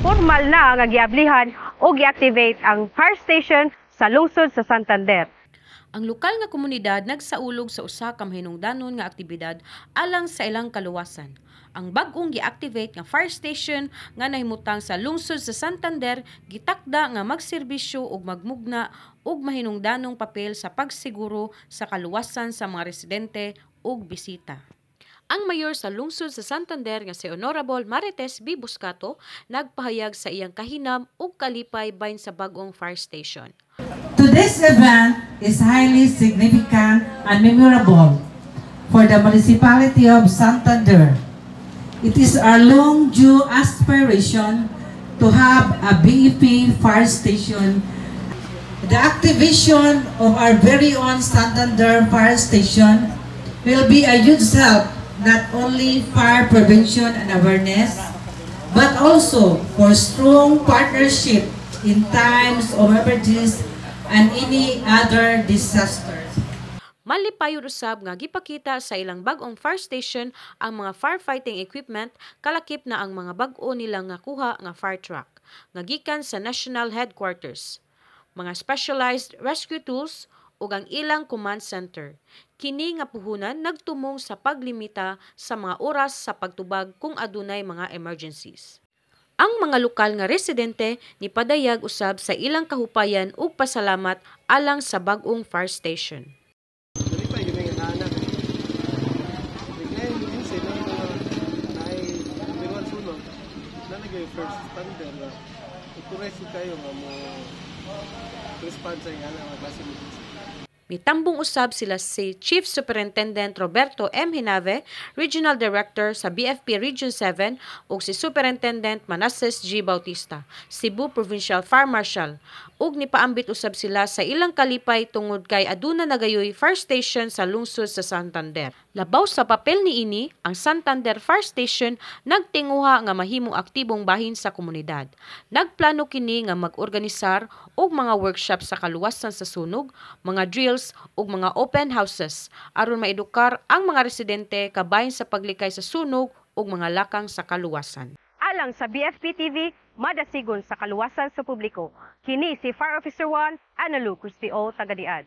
formal na nga giablihan o giactivate ang fire station sa lungsod sa Santander. Ang lokal nga komunidad nagsaulog sa usa ka mahinungdanon nga aktibidad alang sa ilang kaluwasan. Ang bag-ong gi-activate nga fire station nga nahimutang sa lungsod sa Santander gitakda nga magserbisyo ug magmugna og mahinungdanong papel sa pagsiguro sa kaluwasan sa mga residente ug bisita. Ang mayor sa lungsod sa Santander nga si Honorable Marites B. Buscato nagpahayag sa iyang kahinam ug kalipay bahin sa bag-ong fire station. Today's event is highly significant and memorable for the municipality of Santander. It is our long-due aspiration to have a BEP fire station. The activation of our very own Santander fire station will be a huge help not only fire prevention and awareness, but also for strong partnership in times of emergencies and any other disasters. Malipayod usab nga gipakita sa ilang bag-ong fire station ang mga firefighting equipment kalakip na ang mga bag-o nilang nga kuha nga fire truck nga gikan sa national headquarters, mga specialized rescue tools ug ang ilang command center. Kini nga puhunan nagtumong sa paglimita sa mga oras sa pagtubag kung adunay mga emergencies. Ang mga lokal nga residente ni padayag usab sa ilang kahupayan ug pasalamat alang sa bag-ong fire station. Mitambong usab sila si Chief Superintendent Roberto M. Hinave, Regional Director sa BFP Region 7 ug si Superintendent Manasseh G. Bautista, Cebu Provincial Fire Marshal, ug nipaambit usab sila sa ilang kalipay tungod kay aduna nagayoy fire station sa lungsod sa Santander. Labaw sa papel niini, ang Santander Fire Station nagtinguha nga mahimong aktibong bahin sa komunidad. Nagplano kini nga mag-organisar og mga workshop sa kaluwasan sa sunog, mga drills ug mga open houses aron maedukar ang mga residente kabahin sa paglikay sa sunog ug mga lakang sa kaluwasan. Alang sa BFP TV, madasigon sa kaluwasan sa publiko. Kini si Fire Officer 1, Analu Cristi O. Tagadiad.